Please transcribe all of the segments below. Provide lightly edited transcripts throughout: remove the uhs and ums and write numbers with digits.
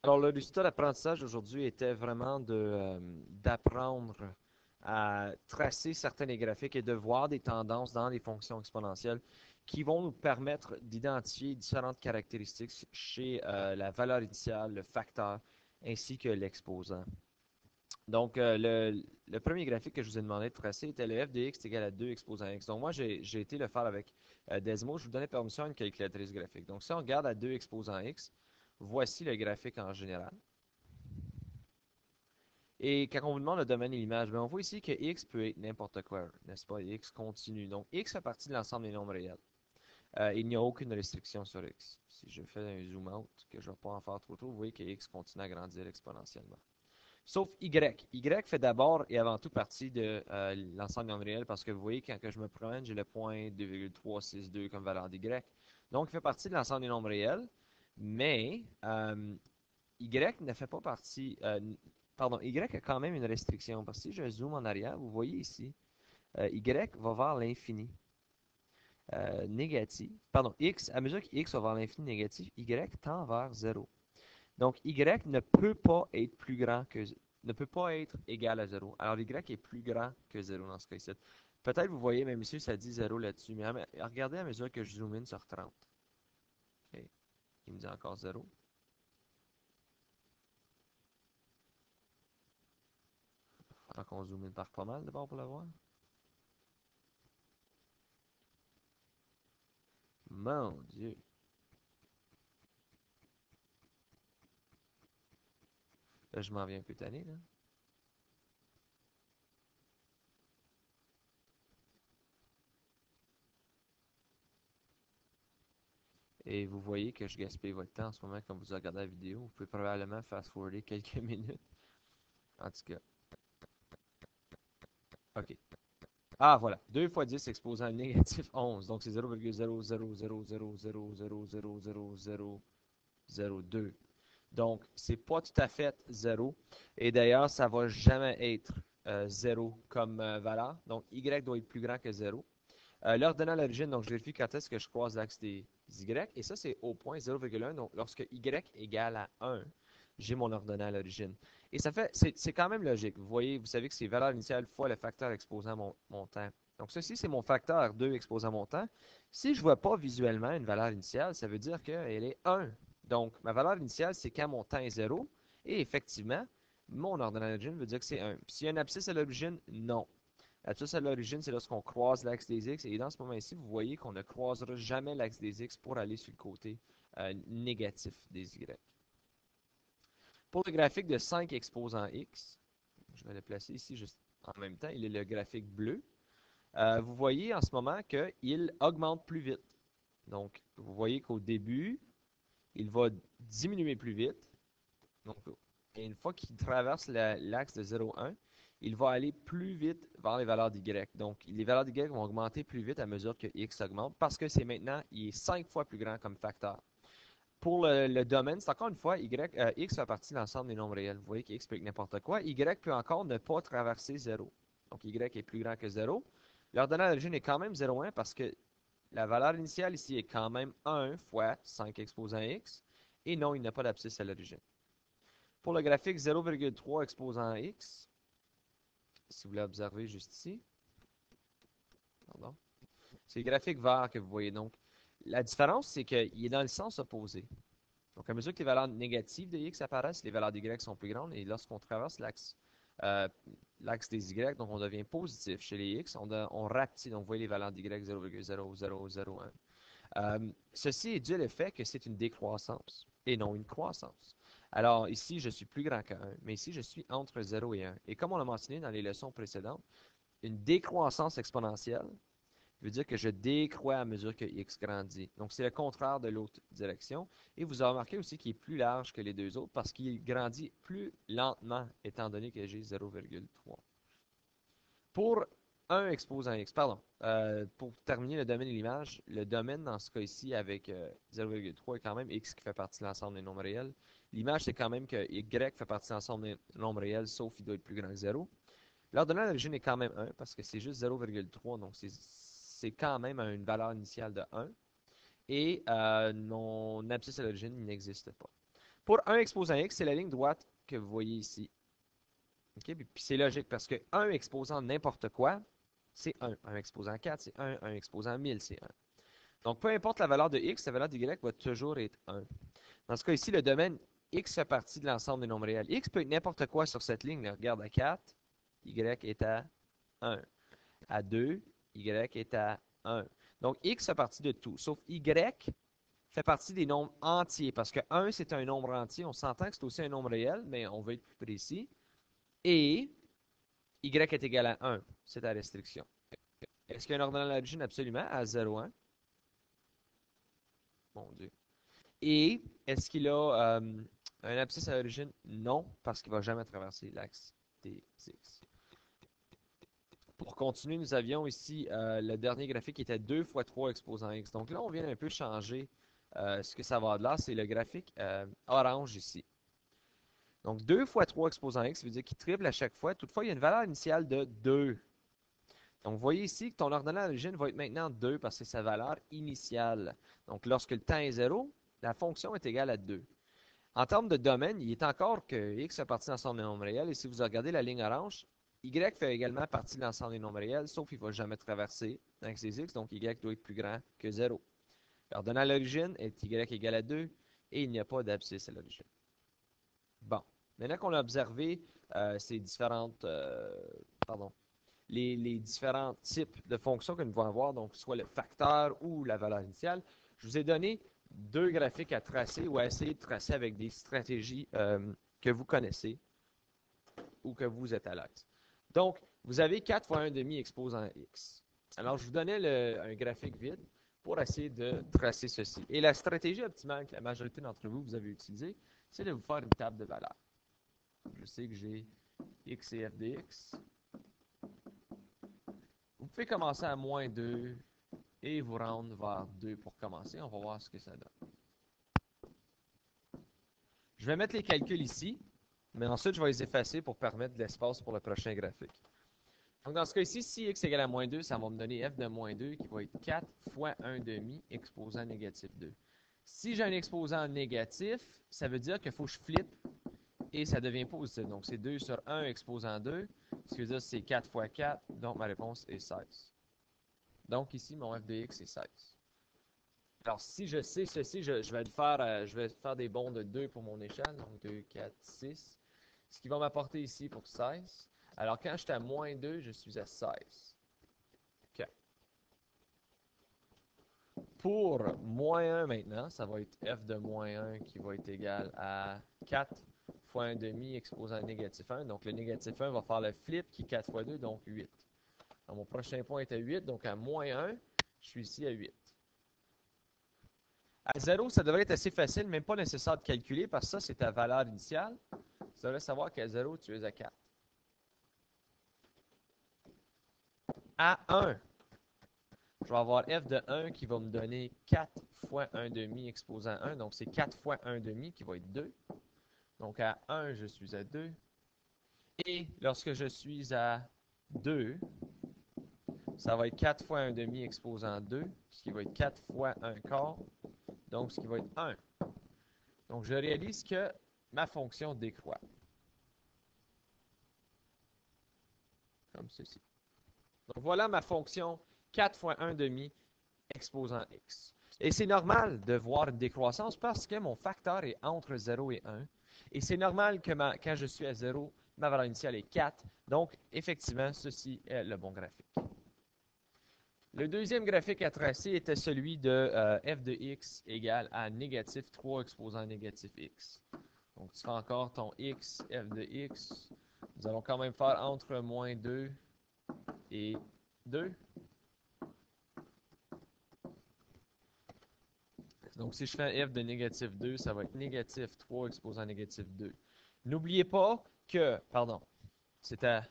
Alors, le résultat d'apprentissage aujourd'hui était vraiment d'apprendre à tracer certains graphiques et de voir des tendances dans les fonctions exponentielles qui vont nous permettre d'identifier différentes caractéristiques chez la valeur initiale, le facteur, ainsi que l'exposant. Donc, le premier graphique que je vous ai demandé de tracer était le f de x est égal à 2 exposant x. Donc, moi, j'ai été le faire avec Desmo. Je vous donnais permission à une calculatrice graphique. Donc, si on regarde à 2 exposant x, voici le graphique en général. Et quand on vous demande le domaine et l'image, ben on voit ici que x peut être n'importe quoi, n'est-ce pas? X continue. Donc, x fait partie de l'ensemble des nombres réels. Il n'y a aucune restriction sur x. Si je fais un zoom out, que je ne vais pas en faire trop tôt, vous voyez que x continue à grandir exponentiellement. Sauf y. Y fait d'abord et avant tout partie de l'ensemble des nombres réels parce que vous voyez, quand que je me promène, j'ai le point 2,362 comme valeur d'y. Donc, il fait partie de l'ensemble des nombres réels, mais y ne fait pas partie. Pardon, Y a quand même une restriction. Parce que si je zoome en arrière, vous voyez ici, Y va vers l'infini négatif. Pardon, X, à mesure que X va vers l'infini négatif, Y tend vers 0. Donc, Y ne peut pas être plus grand que ne peut pas être égal à 0. Alors, Y est plus grand que 0 dans ce cas-ci. Peut-être vous voyez, même ici, ça dit 0 là-dessus. Mais regardez à mesure que je zoome in sur 30. OK. Il me dit encore 0. Alors qu'on zoome in par pas mal d'abord pour le voir. Mon Dieu. Là, je m'en viens un peu tanné, là. Et vous voyez que je gaspille votre temps en ce moment quand vous regardez la vidéo. Vous pouvez probablement fast-forwarder quelques minutes. En tout cas, OK. Ah, voilà. 2 fois 10 exposant à négatif 11. Donc, c'est 0,00000000002. Donc, c'est pas tout à fait 0. Et d'ailleurs, ça va jamais être 0 comme valeur. Donc, y doit être plus grand que 0. L'ordonnant à l'origine, donc je vérifie quand est-ce que je croise l'axe des y. Et ça, c'est au point 0,1. Donc, lorsque y égale à 1, j'ai mon ordonnant à l'origine. Et ça fait, c'est quand même logique. Vous voyez, vous savez que c'est valeur initiale fois le facteur exposant mon temps. Donc, ceci, c'est mon facteur 2 exposant mon temps. Si je ne vois pas visuellement une valeur initiale, ça veut dire qu'elle est 1. Donc, ma valeur initiale, c'est quand mon temps est 0. Et effectivement, mon ordonnant à l'origine veut dire que c'est 1. Puis s'il y a une abscisse à l'origine, non. L'abscisse à l'origine, c'est lorsqu'on croise l'axe des x. Et dans ce moment-ci, vous voyez qu'on ne croisera jamais l'axe des x pour aller sur le côté négatif des y. Pour le graphique de 5 exposant x, je vais le placer ici juste en même temps, il est le graphique bleu. Vous voyez en ce moment qu'il augmente plus vite. Donc, vous voyez qu'au début, il va diminuer plus vite. Donc, et une fois qu'il traverse l'axe de 0,1, il va aller plus vite vers les valeurs d'y. Donc, les valeurs d'y vont augmenter plus vite à mesure que x augmente parce que c'est maintenant, il est 5 fois plus grand comme facteur. Pour le domaine, c'est encore une fois, x fait partie de l'ensemble des nombres réels. Vous voyez que x peut être n'importe quoi. Y peut encore ne pas traverser 0. Donc, y est plus grand que 0. L'ordonnée à l'origine est quand même 0,1 parce que la valeur initiale ici est quand même 1 fois 5 exposant x. Et non, il n'a pas d'abscisse à l'origine. Pour le graphique 0,3 exposant x, si vous l'observez juste ici, pardon, c'est le graphique vert que vous voyez. Donc, la différence, c'est qu'il est dans le sens opposé. Donc, à mesure que les valeurs négatives de x apparaissent, les valeurs d'y sont plus grandes. Et lorsqu'on traverse euh, l'axe des y, donc on devient positif chez les x, on rapetit. Donc, vous voyez les valeurs d'y 0,0001. Ceci est dû à l'effet que c'est une décroissance et non une croissance. Alors ici, je suis plus grand que 1, mais ici, je suis entre 0 et 1. Et comme on l'a mentionné dans les leçons précédentes, une décroissance exponentielle veut dire que je décrois à mesure que x grandit. Donc c'est le contraire de l'autre direction. Et vous avez remarqué aussi qu'il est plus large que les deux autres parce qu'il grandit plus lentement étant donné que j'ai 0,3. Pour un exposant X, pardon, pour terminer le domaine de l'image, le domaine dans ce cas ici avec 0,3 est quand même X qui fait partie de l'ensemble des nombres réels. L'image, c'est quand même que Y fait partie de l'ensemble des nombres réels, sauf qu'il doit être plus grand que 0. L'ordonnée d'origine est quand même 1 parce que c'est juste 0,3, donc c'est quand même une valeur initiale de 1. Et mon abscisse à l'origine n'existe pas. Pour 1 exposant x, c'est la ligne droite que vous voyez ici. Okay? Puis c'est logique parce que 1 exposant n'importe quoi, c'est 1. 1 exposant 4, c'est 1. 1 exposant 1000, c'est 1. Donc, peu importe la valeur de x, la valeur d'y va toujours être 1. Dans ce cas ici, le domaine x fait partie de l'ensemble des nombres réels. X peut être n'importe quoi sur cette ligne. Là. Regarde, à 4, y est à 1. À 2, y est à 1. Donc, x fait partie de tout, sauf y fait partie des nombres entiers, parce que 1, c'est un nombre entier. On s'entend que c'est aussi un nombre réel, mais on va être plus précis. Et y est égal à 1. C'est la restriction. Est-ce qu'il y a un ordonnal à l'origine? Absolument, à 0, 1. Mon Dieu. Et est-ce qu'il a un abscisse à l'origine? Non, parce qu'il ne va jamais traverser l'axe des x. Pour continuer, nous avions ici le dernier graphique qui était 2 fois 3 exposant x. Donc là, on vient un peu changer ce que ça va de là. C'est le graphique orange ici. Donc 2 fois 3 exposant x veut dire qu'il triple à chaque fois. Toutefois, il y a une valeur initiale de 2. Donc vous voyez ici que ton ordonnal à l'origine va être maintenant 2 parce que c'est sa valeur initiale. Donc lorsque le temps est 0, la fonction est égale à 2. En termes de domaine, il est encore que x fait partie de l'ensemble des nombres réels. Et si vous regardez la ligne orange, y fait également partie de l'ensemble des nombres réels, sauf qu'il ne va jamais traverser l'axe des x, donc y doit être plus grand que 0. L'ordonnal à l'origine est y égale à 2 et il n'y a pas d'abscisse à l'origine. Bon, maintenant qu'on a observé ces différentes, les différents types de fonctions que nous pouvons avoir, donc soit le facteur ou la valeur initiale, je vous ai donné deux graphiques à tracer ou à essayer de tracer avec des stratégies que vous connaissez ou que vous êtes à l'aise. Donc, vous avez 4 fois 1,5 exposant x. Alors, je vous donnais un graphique vide pour essayer de tracer ceci. Et la stratégie optimale que la majorité d'entre vous, vous avez utilisée, c'est de vous faire une table de valeurs. Je sais que j'ai x et f de x. Vous pouvez commencer à moins 2 et vous rendre vers 2 pour commencer. On va voir ce que ça donne. Je vais mettre les calculs ici, mais ensuite, je vais les effacer pour permettre de l'espace pour le prochain graphique. Donc, dans ce cas-ci, si x égale à moins 2, ça va me donner f de moins 2 qui va être 4 fois 1,5 exposant négatif 2. Si j'ai un exposant négatif, ça veut dire qu'il faut que je flippe et ça devient positif. Donc, c'est 2 sur 1 exposant 2, ce qui veut dire que c'est 4 fois 4, donc ma réponse est 16. Donc, ici, mon f de x est 16. Alors, si je sais ceci, je vais faire des bonds de 2 pour mon échelle. Donc, 2, 4, 6. Ce qui va m'apporter ici pour 16. Alors, quand je suis à moins 2, je suis à 16. OK. Pour moins 1 maintenant, ça va être f de moins 1 qui va être égal à 4 fois 1,5 exposant négatif 1. Donc, le négatif 1 va faire le flip qui est 4 fois 2, donc 8. Alors, mon prochain point est à 8. Donc, à moins 1, je suis ici à 8. À 0, ça devrait être assez facile, même pas nécessaire de calculer parce que ça, c'est ta valeur initiale. Tu devrais savoir qu'à 0, tu es à 4. À 1, je vais avoir f de 1 qui va me donner 4 fois 1,5 exposant 1. Donc, c'est 4 fois 1,5 qui va être 2. Donc, à 1, je suis à 2. Et lorsque je suis à 2, ça va être 4 fois 1,5 exposant 2, ce qui va être 4 fois 1 quart, donc ce qui va être 1. Donc, je réalise que ma fonction décroît. Comme ceci. Donc, voilà ma fonction 4 fois 1,5 exposant x. Et c'est normal de voir une décroissance parce que mon facteur est entre 0 et 1. Et c'est normal que quand je suis à 0, ma valeur initiale est 4. Donc, effectivement, ceci est le bon graphique. Le deuxième graphique à tracer était celui de f de x égale à négatif 3 exposant négatif x. Donc, tu fais encore ton x, f de x. Nous allons quand même faire entre moins 2 et 2. Donc, si je fais f de négatif 2, ça va être négatif 3 exposant négatif 2. N'oubliez pas que, pardon, c'était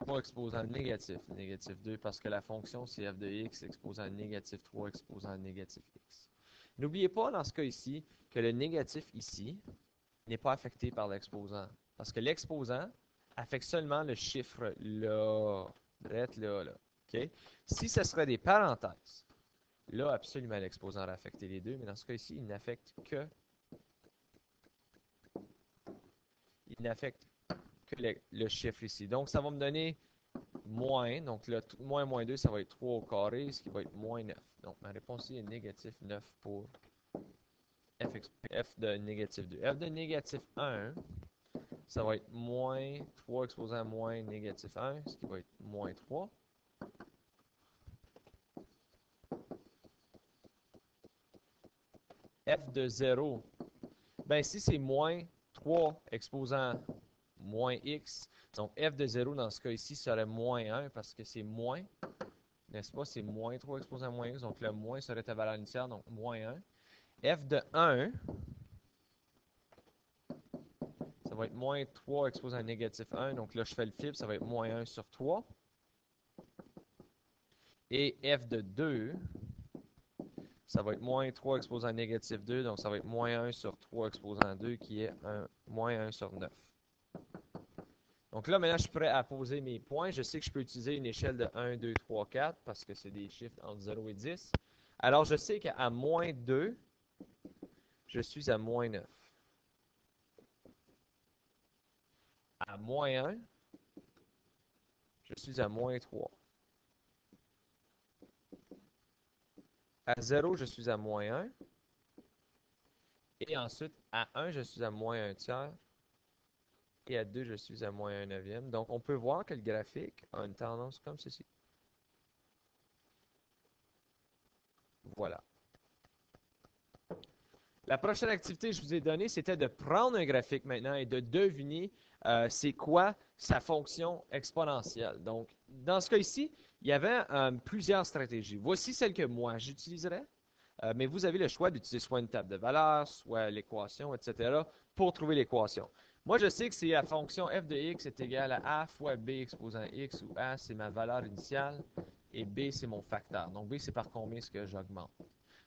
3 exposant négatif, négatif 2, parce que la fonction, c'est f de x exposant négatif 3 exposant négatif x. N'oubliez pas, dans ce cas ici, que le négatif ici n'est pas affecté par l'exposant. Parce que l'exposant affecte seulement le chiffre là, là. Okay? Si ce serait des parenthèses, là, absolument, l'exposant aurait affecté les deux, mais dans ce cas ici, il n'affecte que il n'affecte que le chiffre ici. Donc, ça va me donner moins. Donc, le moins 2, ça va être 3 au carré, ce qui va être moins 9. Donc, ma réponse ici est négatif 9 pour f de négatif 2. F de négatif 1, ça va être moins 3 exposé à moins négatif 1, ce qui va être moins 3. F de 0, ben si c'est moins 3 exposant moins x, donc f de 0 dans ce cas ici serait moins 1 parce que c'est moins, n'est-ce pas? C'est moins 3 exposant moins x, donc le moins serait ta valeur initiale, donc moins 1. F de 1, ça va être moins 3 exposé à négatif 1. Donc là, je fais le flip, ça va être moins 1 sur 3. Et f de 2, ça va être moins 3 exposé à négatif 2. Donc ça va être moins 1 sur 3 exposé à 2 qui est moins 1 sur 9. Donc là, maintenant, je suis prêt à poser mes points. Je sais que je peux utiliser une échelle de 1, 2, 3, 4 parce que c'est des chiffres entre 0 et 10. Alors, je sais qu'à moins 2, je suis à moins 9. À moins 1, je suis à moins 3. À 0, je suis à moins 1. Et ensuite, à 1, je suis à moins 1 tiers. Et à 2, je suis à moins 1 neuvième. Donc, on peut voir que le graphique a une tendance comme ceci. Voilà. La prochaine activité que je vous ai donnée, c'était de prendre un graphique maintenant et de deviner c'est quoi sa fonction exponentielle. Donc, dans ce cas ici, il y avait plusieurs stratégies. Voici celle que moi j'utiliserais, mais vous avez le choix d'utiliser soit une table de valeurs, soit l'équation, etc., pour trouver l'équation. Moi, je sais que c'est la fonction f de x est égale à a fois b exposant x, où a, c'est ma valeur initiale, et b, c'est mon facteur. Donc, b, c'est par combien est-ce que j'augmente.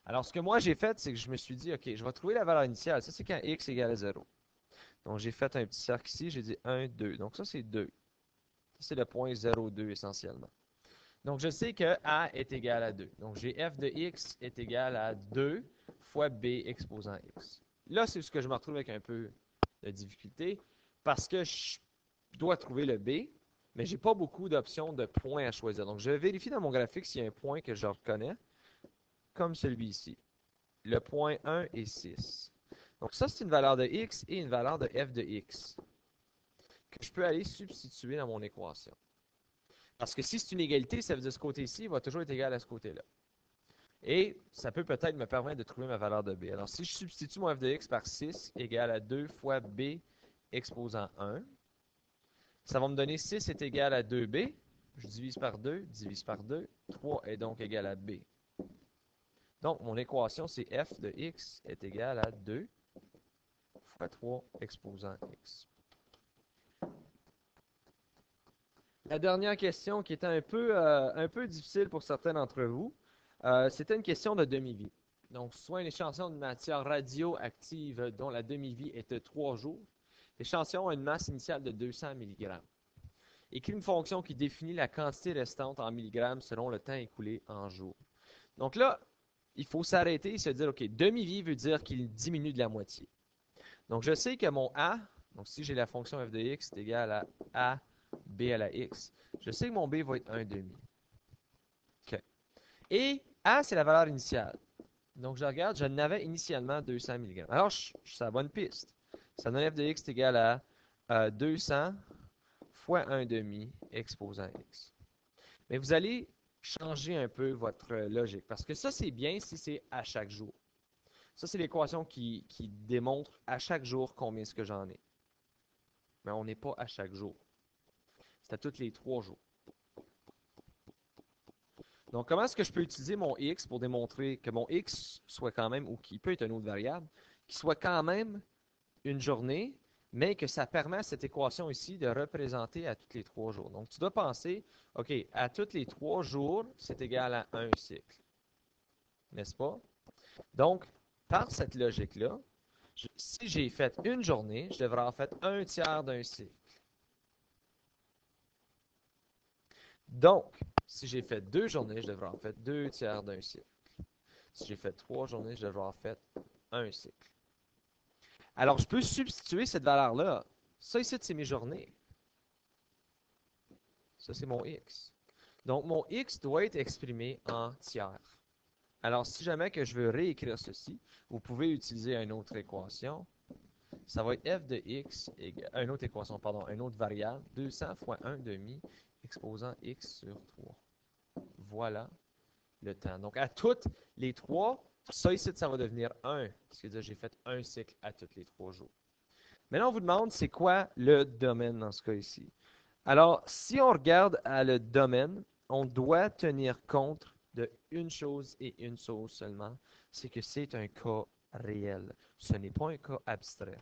Alors, ce que moi j'ai fait, c'est que je me suis dit, OK, je vais trouver la valeur initiale. Ça, c'est quand x égale à 0. Donc, j'ai fait un petit cercle ici, j'ai dit 1, 2. Donc, ça, c'est 2. Ça, c'est le point 0, 2 essentiellement. Donc, je sais que a est égal à 2. Donc, j'ai f de x est égal à 2 fois b exposant x. Là, c'est ce que je me retrouve avec un peu de difficulté parce que je dois trouver le b, mais je n'ai pas beaucoup d'options de points à choisir. Donc, je vérifie dans mon graphique s'il y a un point que je reconnais, comme celui ici. Le point 1 et 6. Donc, ça, c'est une valeur de x et une valeur de f de x que je peux aller substituer dans mon équation. Parce que si c'est une égalité, ça veut dire que ce côté-ci va toujours être égal à ce côté-là. Et ça peut peut-être me permettre de trouver ma valeur de b. Alors, si je substitue mon f de x par 6 égale à 2 fois b exposant 1, ça va me donner 6 est égal à 2b. Je divise par 2, divise par 2. 3 est donc égal à b. Donc, mon équation, c'est f de x est égal à 2 fois 3 exposant x. La dernière question qui était un peu difficile pour certains d'entre vous, c'était une question de demi-vie. Donc, soit un échantillon de matière radioactive dont la demi-vie est de 3 jours. L'échantillon a une masse initiale de 200 mg. Écrit une fonction qui définit la quantité restante en milligrammes selon le temps écoulé en jours. Donc là, il faut s'arrêter et se dire, OK, demi-vie veut dire qu'il diminue de la moitié. Donc, je sais que mon A, donc si j'ai la fonction f de x est égal à b à la x, je sais que mon b va être 1 demi. OK. Et A, c'est la valeur initiale. Donc, je regarde, je n'avais initialement 200 mg. Alors, je suis sur la bonne piste. Ça donne f de x est égal à 200 fois 1 demi exposant x. Mais vous allez changer un peu votre logique, parce que ça, c'est bien si c'est à chaque jour. Ça, c'est l'équation qui démontre à chaque jour combien est-ce que j'en ai. Mais on n'est pas à chaque jour. C'est à tous les 3 jours. Donc, comment est-ce que je peux utiliser mon x pour démontrer que mon x soit quand même, ou qui peut être une autre variable, qui soit quand même une journée, mais que ça permet à cette équation ici de représenter à tous les 3 jours. Donc, tu dois penser, OK, à tous les 3 jours, c'est égal à un cycle. N'est-ce pas? Donc, par cette logique-là, si j'ai fait une journée, je devrais avoir fait un tiers d'un cycle. Donc, si j'ai fait 2 journées, je devrais avoir fait 2 tiers d'un cycle. Si j'ai fait 3 journées, je devrais avoir fait un cycle. Alors, je peux substituer cette valeur-là. Ça ici, c'est mes journées. Ça, c'est mon x. Donc, mon x doit être exprimé en tiers. Alors, si jamais que je veux réécrire ceci, vous pouvez utiliser une autre équation. Ça va être f de x égale, une autre équation, pardon, une autre variable, 200 fois 1 demi exposant x sur 3. Voilà le temps. Donc, à toutes les 3, ça ici, ça va devenir 1. Ce qui veut dire que j'ai fait un cycle à tous les 3 jours. Maintenant, on vous demande, c'est quoi le domaine dans ce cas ici? Alors, si on regarde à le domaine, on doit tenir compte de une chose et une chose seulement, c'est que c'est un cas réel. Ce n'est pas un cas abstrait.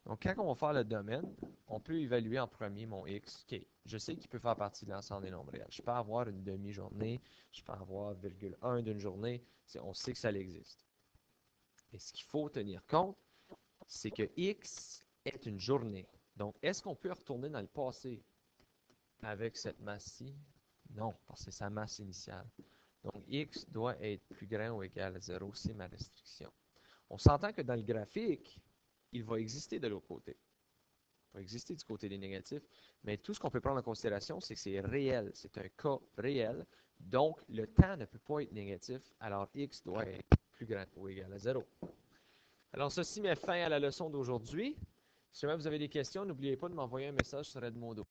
Donc, quand on va faire le domaine, on peut évaluer en premier mon x. OK, je sais qu'il peut faire partie de l'ensemble des nombres réels. Je peux avoir une demi-journée, je peux avoir 0,1 d'une journée. On sait que ça existe. Et ce qu'il faut tenir compte, c'est que x est une journée. Donc, est-ce qu'on peut retourner dans le passé avec cette masse-ci? Non, parce que c'est sa masse initiale. Donc, x doit être plus grand ou égal à 0, c'est ma restriction. On s'entend que dans le graphique, il va exister de l'autre côté. Il va exister du côté des négatifs, mais tout ce qu'on peut prendre en considération, c'est que c'est réel. C'est un cas réel. Donc, le temps ne peut pas être négatif, alors x doit être plus grand ou égal à 0. Alors, ceci met fin à la leçon d'aujourd'hui. Si jamais vous avez des questions, n'oubliez pas de m'envoyer un message sur Edmodo.